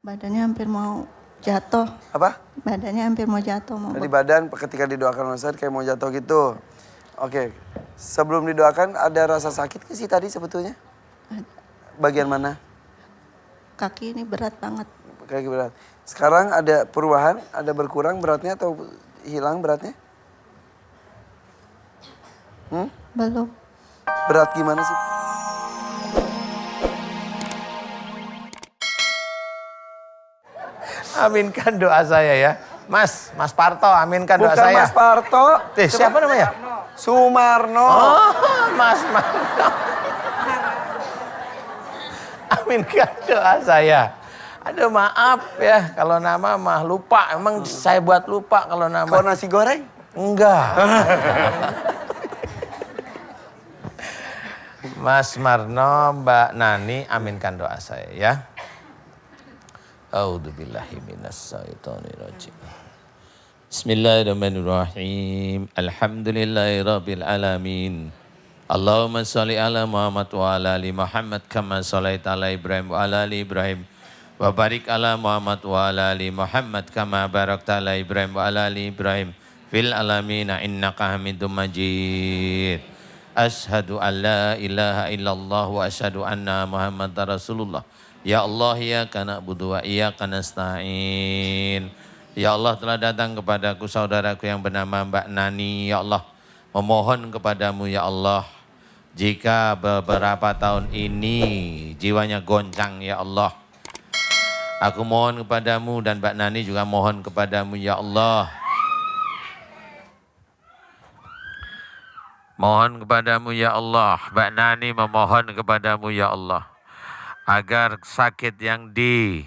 Badannya hampir mau jatuh. Apa? Badannya hampir mau jatuh. Di badan ketika didoakan Ustaz kayak mau jatuh gitu. Oke. Sebelum didoakan ada rasa sakit ke sih tadi sebetulnya? Ada. Bagian mana? Kaki ini berat banget. Kaki berat. Sekarang ada perubahan? Ada berkurang beratnya atau hilang beratnya? Belum. Berat gimana sih? Aminkan doa saya ya. Mas Parto, aminkan doa Bukan saya. Mas Parto. Siapa namanya? Sumarno. Oh, Mas Parto. Aminkan doa saya. Aduh maaf ya, kalau nama mah lupa. Emang saya buat lupa kalau nama. Kau nasi goreng? Enggak. Mas Marno, Mbak Nani, aminkan doa saya ya. A'udzubillahi minasyaitonirrajim. Bismillahirrahmanirrahim. Alhamdulillahirabbil alamin. Allahumma shalli ala Muhammad wa ala ali Muhammad kama shallaita ala Ibrahim wa ala ali Ibrahim. Wa barik ala Muhammad wa ala ali Muhammad kama barakta ala Ibrahim wa ala ali Ibrahim fil alamin innaka Hamidum Majid. Asyhadu an la ilaha illallah wa asyhadu anna Muhammadar Rasulullah. Ya Allah, iyyaka na'budu wa iyyaka nasta'in. Ya Allah, telah datang kepadaku saudaraku yang bernama Mbak Nani. Ya Allah, memohon kepadamu ya Allah, jika beberapa tahun ini jiwanya goncang ya Allah, aku mohon kepadamu dan Mbak Nani juga mohon kepadamu ya Allah. Mohon kepadamu ya Allah, Mbak Nani memohon kepadamu ya Allah, agar sakit yang dimiliki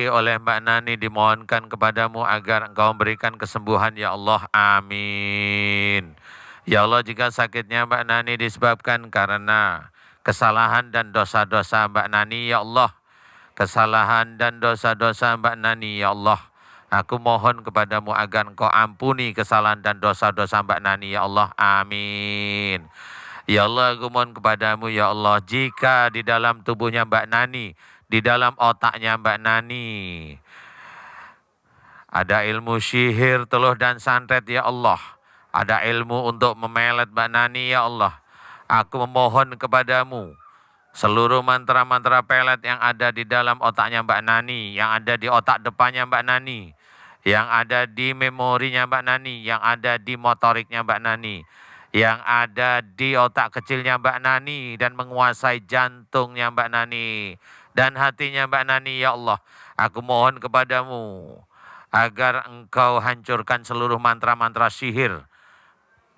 oleh Mbak Nani dimohonkan kepadamu agar Engkau memberikan kesembuhan ya Allah, amin. Ya Allah, jika sakitnya Mbak Nani disebabkan karena kesalahan dan dosa-dosa Mbak Nani ya Allah, kesalahan dan dosa-dosa Mbak Nani ya Allah, aku mohon kepadamu agar Engkau ampuni kesalahan dan dosa-dosa Mbak Nani ya Allah, amin. Ya Allah, aku mohon kepadamu ya Allah, jika di dalam tubuhnya Mbak Nani, di dalam otaknya Mbak Nani, ada ilmu sihir, teluh dan santet ya Allah, ada ilmu untuk memelet Mbak Nani ya Allah, aku memohon kepadamu, seluruh mantra-mantra pelet yang ada di dalam otaknya Mbak Nani, yang ada di otak depannya Mbak Nani, yang ada di memorinya Mbak Nani, yang ada di motoriknya Mbak Nani, yang ada di otak kecilnya Mbak Nani dan menguasai jantungnya Mbak Nani dan hatinya Mbak Nani ya Allah, aku mohon kepadamu agar Engkau hancurkan seluruh mantra-mantra sihir,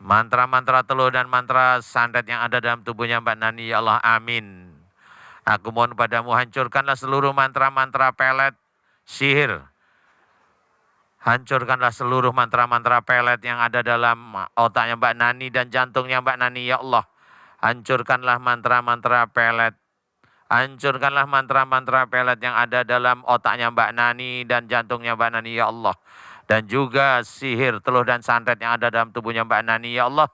mantra-mantra teluh dan mantra santet yang ada dalam tubuhnya Mbak Nani ya Allah, amin. Aku mohon padamu, hancurkanlah seluruh mantra-mantra pelet sihir, hancurkanlah seluruh mantra-mantra pelet yang ada dalam otaknya Mbak Nani dan jantungnya Mbak Nani ya Allah. Hancurkanlah mantra-mantra pelet, hancurkanlah mantra-mantra pelet yang ada dalam otaknya Mbak Nani dan jantungnya Mbak Nani ya Allah. Dan juga sihir, teluh dan santet yang ada dalam tubuhnya Mbak Nani ya Allah.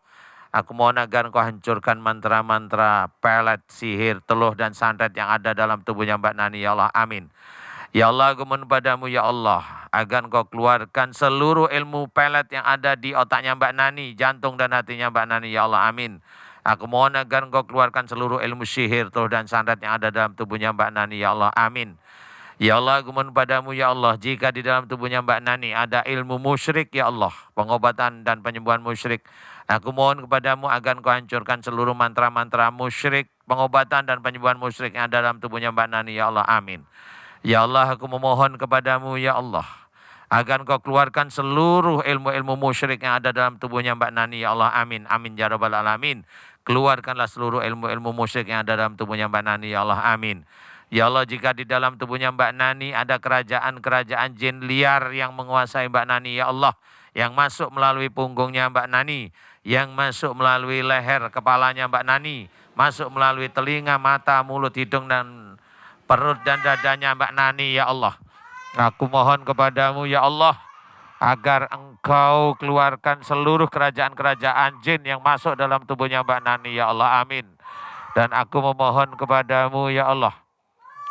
Aku mohon agar Engkau hancurkan mantra-mantra pelet, sihir, teluh dan santet yang ada dalam tubuhnya Mbak Nani ya Allah, amin. Ya Allah, aku mohon padamu ya Allah, agar Engkau keluarkan seluruh ilmu pelet yang ada di otaknya Mbak Nani, jantung dan hatinya Mbak Nani ya Allah, amin. Aku mohon agar Engkau keluarkan seluruh ilmu sihir, teluh dan santet yang ada dalam tubuhnya Mbak Nani ya Allah, amin. Ya Allah, aku mohon padamu ya Allah, jika di dalam tubuhnya Mbak Nani ada ilmu musyrik ya Allah, pengobatan dan penyembuhan musyrik, aku mohon kepadamu agar Engkau hancurkan seluruh mantra-mantra musyrik, pengobatan dan penyembuhan musyrik yang ada dalam tubuhnya Mbak Nani ya Allah, amin. Ya Allah, aku memohon kepadamu ya Allah, agar Engkau keluarkan seluruh ilmu-ilmu musyrik yang ada dalam tubuhnya Mbak Nani ya Allah, amin. Amin ya rabbal alamin. Keluarkanlah seluruh ilmu-ilmu musyrik yang ada dalam tubuhnya Mbak Nani ya Allah, amin. Ya Allah, jika di dalam tubuhnya Mbak Nani ada kerajaan-kerajaan jin liar yang menguasai Mbak Nani ya Allah, yang masuk melalui punggungnya Mbak Nani, yang masuk melalui leher kepalanya Mbak Nani, masuk melalui telinga, mata, mulut, hidung dan perut dan dadanya Mbak Nani ya Allah. Aku mohon kepadamu ya Allah, agar Engkau keluarkan seluruh kerajaan-kerajaan jin yang masuk dalam tubuhnya Mbak Nani ya Allah, amin. Dan aku memohon kepadamu ya Allah,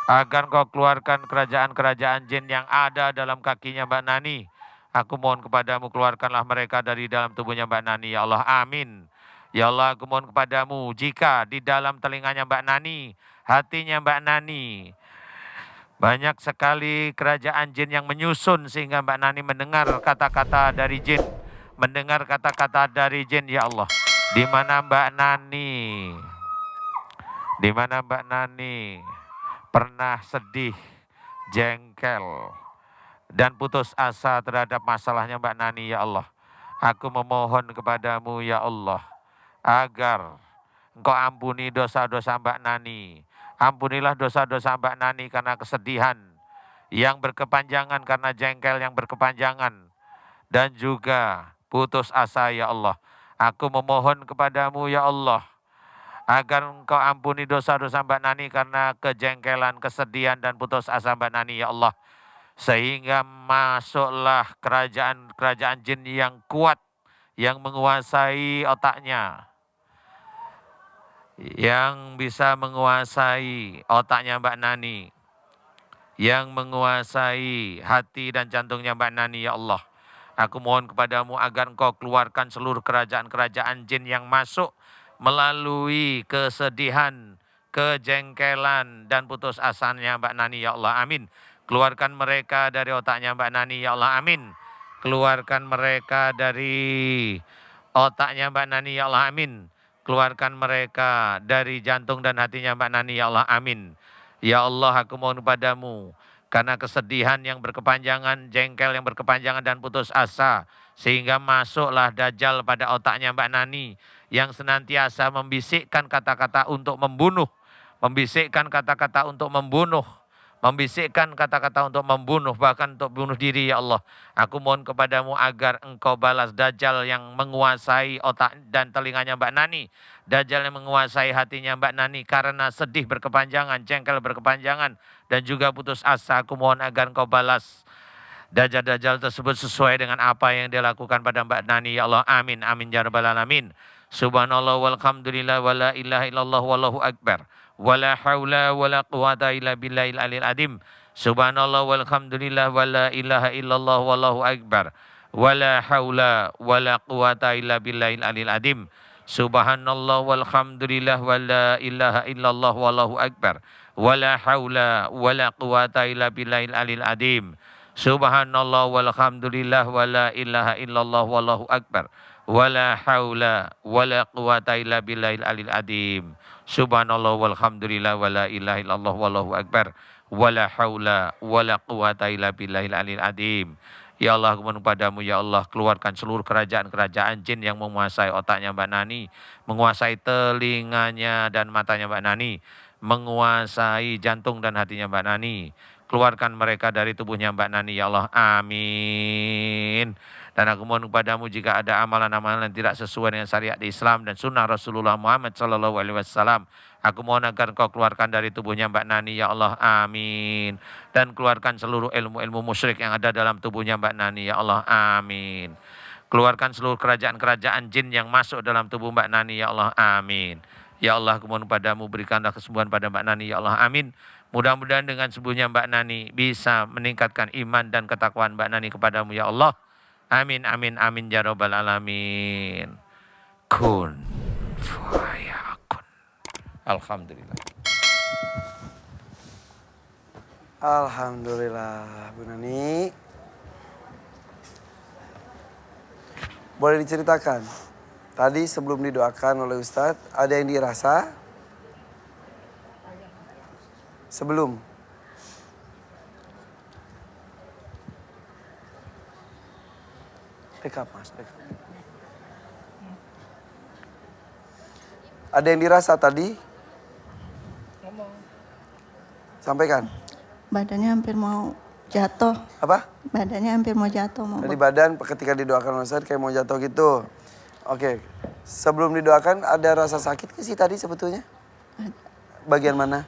agar Engkau keluarkan kerajaan-kerajaan jin yang ada dalam kakinya Mbak Nani. Aku mohon kepadamu, keluarkanlah mereka dari dalam tubuhnya Mbak Nani, ya Allah, amin. Ya Allah, aku mohon kepadamu, jika di dalam telinganya Mbak Nani, hatinya Mbak Nani, banyak sekali kerajaan jin yang menyusun sehingga Mbak Nani mendengar kata-kata dari jin. Mendengar kata-kata dari jin, ya Allah. Di mana Mbak Nani? Di mana Mbak Nani pernah sedih, jengkel, dan putus asa terhadap masalahnya Mbak Nani, ya Allah. Aku memohon kepadamu, ya Allah, agar Engkau ampuni dosa-dosa Mbak Nani. Ampunilah dosa-dosa Mbak Nani karena kesedihan yang berkepanjangan, karena jengkel yang berkepanjangan, dan juga putus asa, ya Allah. Aku memohon kepadamu, ya Allah, agar Engkau ampuni dosa-dosa Mbak Nani karena kejengkelan, kesedihan, dan putus asa Mbak Nani, ya Allah. Sehingga masuklah kerajaan jin yang kuat, yang menguasai otaknya, yang bisa menguasai otaknya Mbak Nani, yang menguasai hati dan jantungnya Mbak Nani, ya Allah. Aku mohon kepadamu agar Engkau keluarkan seluruh kerajaan-kerajaan jin yang masuk melalui kesedihan, kejengkelan, dan putus asanya Mbak Nani, ya Allah, amin. Keluarkan mereka dari otaknya Mbak Nani, ya Allah, amin. Keluarkan mereka dari otaknya Mbak Nani, ya Allah, amin. Keluarkan mereka dari jantung dan hatinya Mbak Nani, ya Allah, amin. Ya Allah, aku mohon padamu, karena kesedihan yang berkepanjangan, jengkel yang berkepanjangan, dan putus asa, sehingga masuklah dajjal pada otaknya Mbak Nani, yang senantiasa membisikkan kata-kata untuk membunuh, membisikkan kata-kata untuk membunuh, membisikkan kata-kata untuk membunuh, bahkan untuk bunuh diri, ya Allah. Aku mohon kepadamu agar Engkau balas dajjal yang menguasai otak dan telinganya Mbak Nani, dajjal yang menguasai hatinya Mbak Nani karena sedih berkepanjangan, jengkel berkepanjangan, dan juga putus asa. Aku mohon agar Engkau balas dajjal-dajjal tersebut sesuai dengan apa yang dia lakukan pada Mbak Nani, ya Allah, amin, amin, ya rabbal alamin. Subhanallah walhamdulillah wa la ilaha illallah wallahu akbar. Wala haula wala quwata illa billahil aliyil azim. Subhanallah walhamdulillah wala ilaha illallah wallahu akbar. Wala haula wala quwata illa billahil aliyil azim. Subhanallah walhamdulillah wala ilaha illallah wallahu akbar. Wala haula wala quwata illa billahil aliyil azim. Subhanallah walhamdulillah wala ilaha illallah wallahu akbar. Wala haula wala quwata illa billahil aliyil azim. Subhanallah walhamdulillah wala ilaha illallah wallahu akbar. Wala haula wala quwata illa billahil aliyil azim. Ya Allah, aku mohon padamu, ya Allah, keluarkan seluruh kerajaan-kerajaan jin yang menguasai otaknya Mbak Nani, menguasai telinganya dan matanya Mbak Nani, menguasai jantung dan hatinya Mbak Nani. Keluarkan mereka dari tubuhnya Mbak Nani, ya Allah, amin. Dan aku mohon kepadamu, jika ada amalan-amalan yang tidak sesuai dengan syariat Islam dan sunnah Rasulullah Muhammad SAW, aku mohon agar Engkau keluarkan dari tubuhnya Mbak Nani, ya Allah, amin. Dan keluarkan seluruh ilmu-ilmu musyrik yang ada dalam tubuhnya Mbak Nani, ya Allah, amin. Keluarkan seluruh kerajaan-kerajaan jin yang masuk dalam tubuh Mbak Nani, ya Allah, amin. Ya Allah, aku mohon padamu, berikanlah kesembuhan pada Mbak Nani, ya Allah, amin. Mudah-mudahan dengan sembuhnya Mbak Nani bisa meningkatkan iman dan ketakwaan Mbak Nani kepadamu, ya Allah. Amin, amin, amin, ya rabbal alamin. Kun fayakun. Alhamdulillah. Alhamdulillah, Bu Nani. Boleh diceritakan, tadi sebelum didoakan oleh Ustadz, ada yang dirasa? Sebelum? Backup, Mas, backup. Ada yang dirasa tadi? Sampaikan. Badannya hampir mau jatuh. Apa? Badannya hampir mau jatuh. Tadi badan ketika didoakan oleh Ustadz kayak mau jatuh gitu. Oke, sebelum didoakan ada rasa sakit nggak sih tadi sebetulnya? Bagian mana?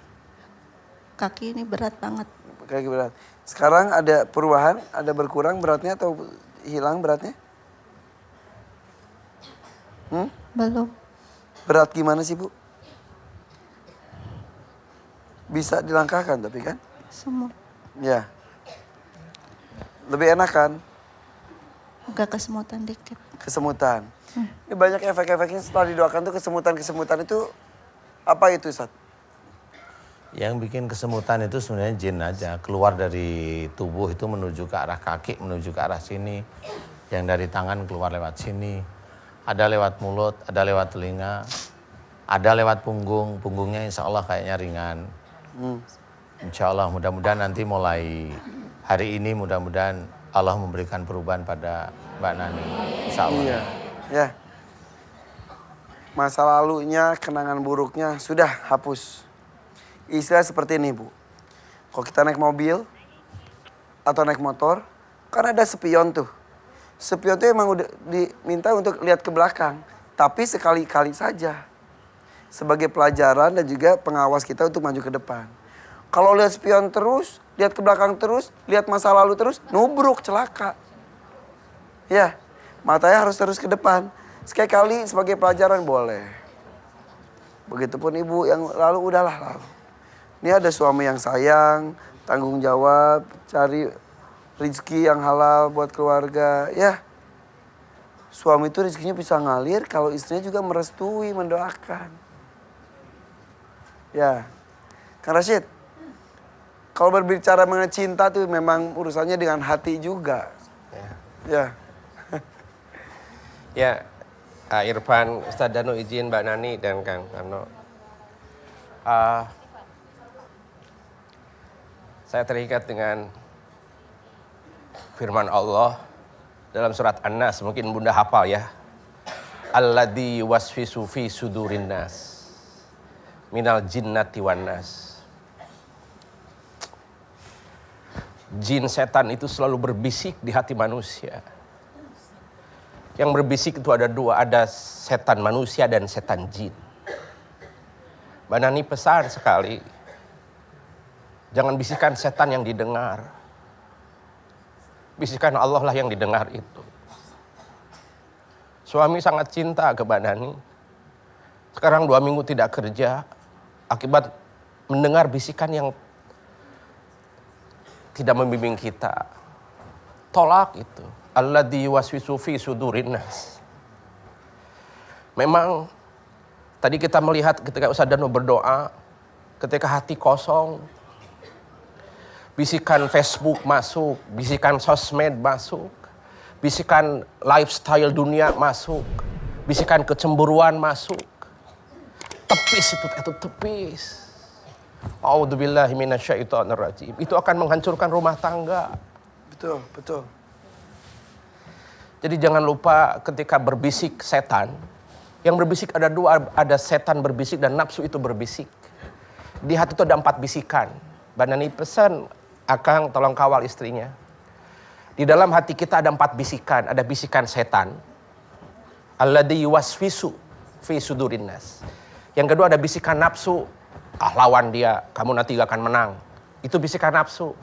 Kaki ini berat banget. Kaki berat. Sekarang ada perubahan, ada berkurang beratnya atau hilang beratnya? Belum. Berat gimana sih, Bu? bisa dilangkahkan tapi kan? Semua. Ya. Lebih enak kan? Agak kesemutan dikit. Kesemutan. Ini banyak efek-efeknya setelah didoakan tuh kesemutan-kesemutan itu apa itu Ustaz? Yang bikin kesemutan itu sebenarnya jin aja. Keluar dari tubuh itu menuju ke arah kaki, menuju ke arah sini. Yang dari tangan keluar lewat sini. Ada lewat mulut, ada lewat telinga. Ada lewat punggung. Punggungnya insya Allah kayaknya ringan. Insya Allah mudah-mudahan nanti mulai hari ini mudah-mudahan Allah memberikan perubahan pada Mbak Nani. Insya Allah. Iya. Ya. Masa lalunya, kenangan buruknya sudah hapus. Istilah seperti ini, Bu. Kalau kita naik mobil atau naik motor, kan ada spion tuh. Spion tuh emang udah diminta untuk lihat ke belakang, tapi sekali-kali saja. Sebagai pelajaran dan juga pengawas kita untuk maju ke depan. Kalau lihat spion terus, lihat ke belakang terus, lihat masa lalu terus, nubruk, celaka. Ya, matanya harus terus ke depan. Sekali-kali sebagai pelajaran boleh. Begitupun ibu yang lalu udahlah lalu. Ini ada suami yang sayang, tanggung jawab, cari rezeki yang halal buat keluarga. Ya, suami itu rezekinya bisa ngalir kalau istrinya juga merestui, mendoakan. Ya, Kang Rashid, kalau berbicara mengenai cinta tuh memang urusannya dengan hati juga. Ya. Ya, Irfan, Ustadz Danu izin Mbak Nani dan Kang Karno. Saya terikat dengan firman Allah dalam surat An-Nas, mungkin Bunda hafal ya. Alladzi wasfisu fi sudurin nas minal jinnati wan nas. Jin setan itu selalu berbisik di hati manusia. Yang berbisik itu ada dua, ada setan manusia dan setan jin. Mbak Nani pesan sekali, jangan bisikan setan yang didengar. Bisikan Allah lah yang didengar itu. Suami sangat cinta ke Mbak Nani. Sekarang 2 minggu tidak kerja, akibat mendengar bisikan yang tidak membimbing kita. Tolak itu. Alladzi waswisu fi sudurin nas. Memang tadi kita melihat ketika Ustadz Danu berdoa, ketika hati kosong, bisikan Facebook masuk, bisikan sosmed masuk, bisikan lifestyle dunia masuk, bisikan kecemburuan masuk. Tepis itu tepis. A'udzubillahi minasyaitonirrajim. Itu akan menghancurkan rumah tangga. Betul, betul. Jadi jangan lupa ketika berbisik setan, yang berbisik ada dua, ada setan berbisik dan nafsu itu berbisik. Di hati itu ada 4 bisikan. Mbak Nani pesan, Akang tolong kawal istrinya. Di dalam hati kita ada 4 bisikan, ada bisikan setan. Alladzi wasfisu fi sudurin nas. Yang kedua ada bisikan nafsu, lawan dia, kamu nanti gak akan menang. Itu bisikan nafsu.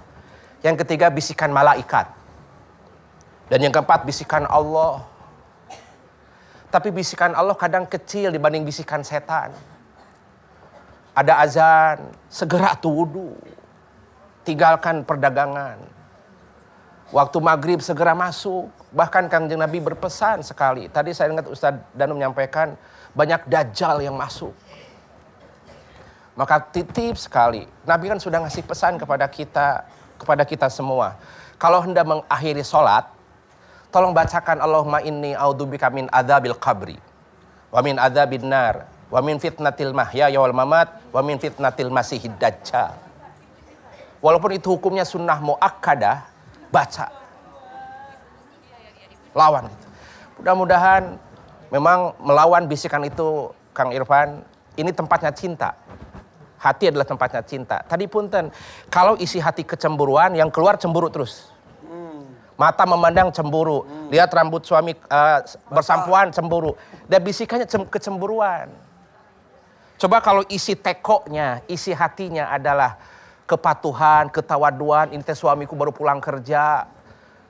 Yang ketiga bisikan malaikat. Dan yang keempat bisikan Allah. Tapi bisikan Allah kadang kecil dibanding bisikan setan. Ada azan, segera tuh wudu. Tinggalkan perdagangan. Waktu maghrib segera masuk. Bahkan Kangjeng Nabi berpesan sekali. Tadi saya ingat Ustadz Danu menyampaikan banyak dajjal yang masuk. Maka titip sekali. Nabi kan sudah ngasih pesan kepada kita semua. Kalau hendak mengakhiri sholat, tolong bacakan Allahumma inni a'udzubika min adzabil qabri wa min adzabin nar wa min fitnatil mahya wal mamat wa min fitnatil masihid dajjal. Walaupun itu hukumnya sunnah muakkadah, baca. Lawan gitu. Mudah-mudahan memang melawan bisikan itu Kang Irfan, ini tempatnya cinta. Hati adalah tempatnya cinta. Tadi punten, kalau isi hati kecemburuan, yang keluar cemburu terus. Mata memandang cemburu, lihat rambut suami bersampuan cemburu. Dan bisikannya kecemburuan. Coba kalau isi tekonya, isi hatinya adalah kepatuhan, ketawaduan. Ini teh suamiku baru pulang kerja,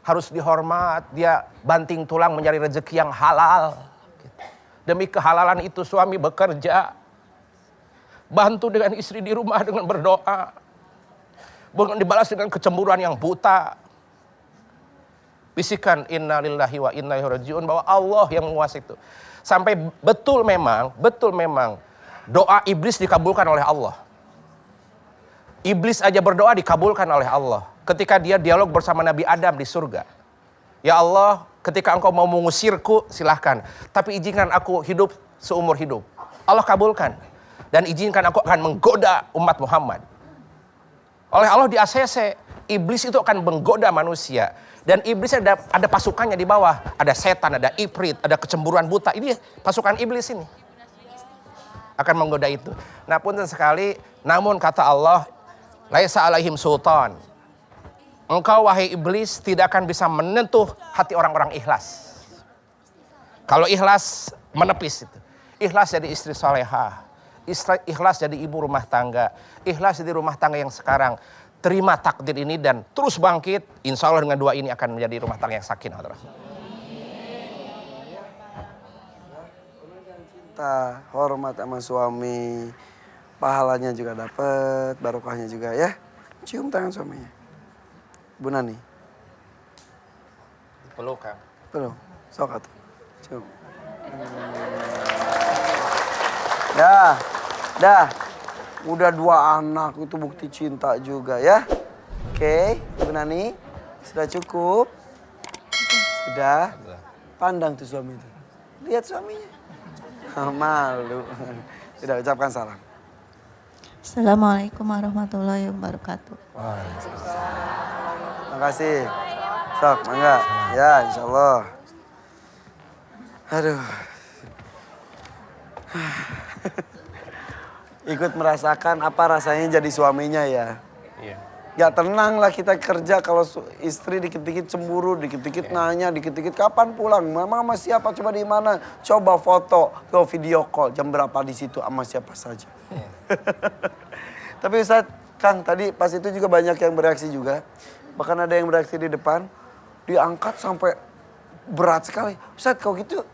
harus dihormat. Dia banting tulang mencari rezeki yang halal. Demi kehalalan itu suami bekerja. Bantu dengan istri di rumah dengan berdoa. Bukan dibalas dengan kecemburuan yang buta. Bisikan inna lillahi wa inna ilaihi rajiun, bahwa Allah yang menguasai itu. Sampai betul memang doa iblis dikabulkan oleh Allah. Iblis aja berdoa dikabulkan oleh Allah. Ketika dia dialog bersama Nabi Adam di surga. Ya Allah, ketika engkau mau mengusirku silahkan. Tapi izinkan aku hidup seumur hidup. Allah kabulkan. Dan izinkan aku akan menggoda umat Muhammad. Oleh Allah di ACC, iblis itu akan menggoda manusia. Dan iblis ada pasukannya di bawah. Ada setan, ada ifrit, ada kecemburuan buta. Ini pasukan iblis ini. Akan menggoda itu. Nah punten sekali, namun kata Allah, laisa alaihim sultan. Engkau wahai iblis tidak akan bisa menentuh hati orang-orang ikhlas. Kalau ikhlas menepis itu. Ikhlas jadi istri salehah. Ikhlas jadi ibu rumah tangga. Ikhlas jadi rumah tangga yang sekarang. Terima takdir ini dan terus bangkit. Insya Allah dengan doa ini akan menjadi rumah tangga yang sakinah. Cinta, hormat sama suami, pahalanya juga dapat, barokahnya juga ya. Cium tangan suaminya. Bu Nani. Peluk Kang. Belum, sok atuh. Cium. Dah. Udah 2 anak, itu bukti cinta juga ya. Oke, Bu Nani, sudah cukup? Sudah? Pandang tuh suami itu. Lihat suaminya. Malu. Sudah, ucapkan salam. Assalamualaikum warahmatullahi wabarakatuh. Makasih. Sok, mangga. Ya, insya Allah. Aduh. Ikut merasakan apa rasanya jadi suaminya ya. Iya. Gak tenang lah kita kerja kalau istri dikit-dikit cemburu, dikit-dikit nanya, dikit-dikit kapan pulang, mama sama siapa, coba di mana, coba foto, video call, jam berapa di situ sama siapa saja. Tapi Ustadz, Kang tadi pas itu juga banyak yang bereaksi juga, bahkan ada yang bereaksi di depan, diangkat sampai berat sekali. Ustadz kalau gitu,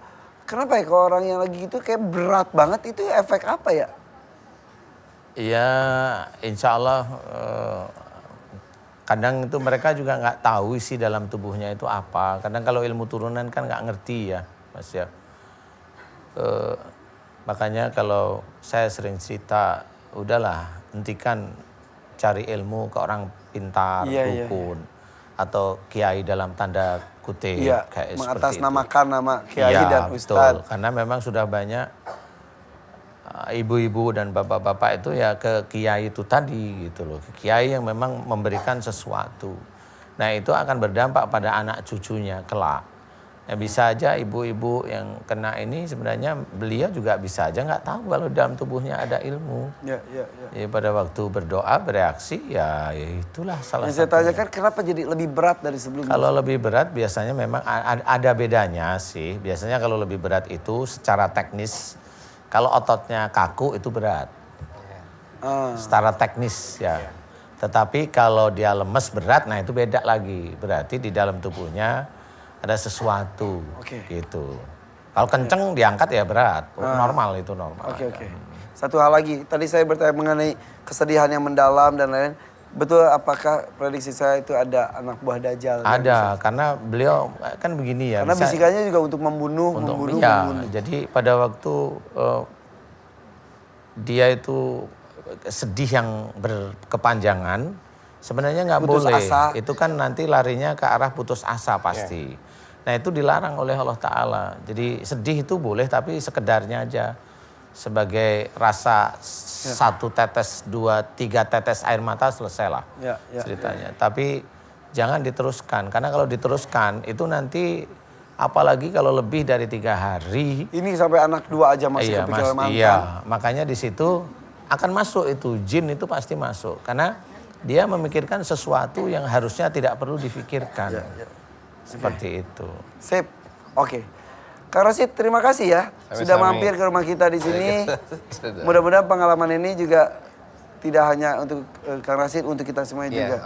kenapa ya kalau orang yang lagi gitu kayak berat banget, itu efek apa ya? Ya, insya Allah kadang itu mereka juga nggak tahu isi dalam tubuhnya itu apa. Kadang kalau ilmu turunan kan nggak ngerti ya, Mas ya. Makanya kalau saya sering cerita, udahlah hentikan cari ilmu ke orang pintar, dukun, atau kiai dalam tanda kutip kayak mengatasnamakan nama kiai dan ustadz. Betul. Karena memang sudah banyak ibu-ibu dan bapak-bapak itu ya ke kiai itu tadi gitu loh. Ke kiai yang memang memberikan sesuatu. Nah itu akan berdampak pada anak cucunya kelak. Ya bisa aja ibu-ibu yang kena ini sebenarnya beliau juga bisa aja nggak tahu kalau dalam tubuhnya ada ilmu. Ya pada waktu berdoa bereaksi ya itulah salah satunya. Yang saya tanyakan kenapa jadi lebih berat dari sebelumnya? Kalau lebih berat biasanya memang ada bedanya sih. Biasanya kalau lebih berat itu secara teknis. Kalau ototnya kaku itu berat, secara teknis ya. Tetapi kalau dia lemes berat, nah itu beda lagi. Berarti di dalam tubuhnya ada sesuatu gitu. Kalau kenceng diangkat ya berat, normal itu normal. Oke. Satu hal lagi, tadi saya bertanya mengenai kesedihan yang mendalam dan lain-lain. Betul apakah prediksi saya itu ada anak buah Dajjal? Ada, karena beliau kan begini ya. Karena bisikannya juga untuk membunuh. Jadi pada waktu dia itu sedih yang berkepanjangan, sebenarnya nggak boleh. Asa. Itu kan nanti larinya ke arah putus asa pasti. Nah itu dilarang oleh Allah Ta'ala. Jadi sedih itu boleh tapi sekedarnya aja. Sebagai rasa 1 tetes, 2, 3 tetes air mata selesailah ceritanya. Tapi jangan diteruskan, karena kalau diteruskan itu nanti apalagi kalau lebih dari 3 hari. Ini sampai anak 2 aja masih kepikiran mantan. Iya, makanya di situ akan masuk itu, jin itu pasti masuk. Karena dia memikirkan sesuatu yang harusnya tidak perlu difikirkan. Seperti itu. Sip, oke. Kak Rosid, terima kasih ya. Sudah mampir ke rumah kita di sini. Mudah-mudahan pengalaman ini juga tidak hanya untuk Kang Rashid, untuk kita semuanya juga.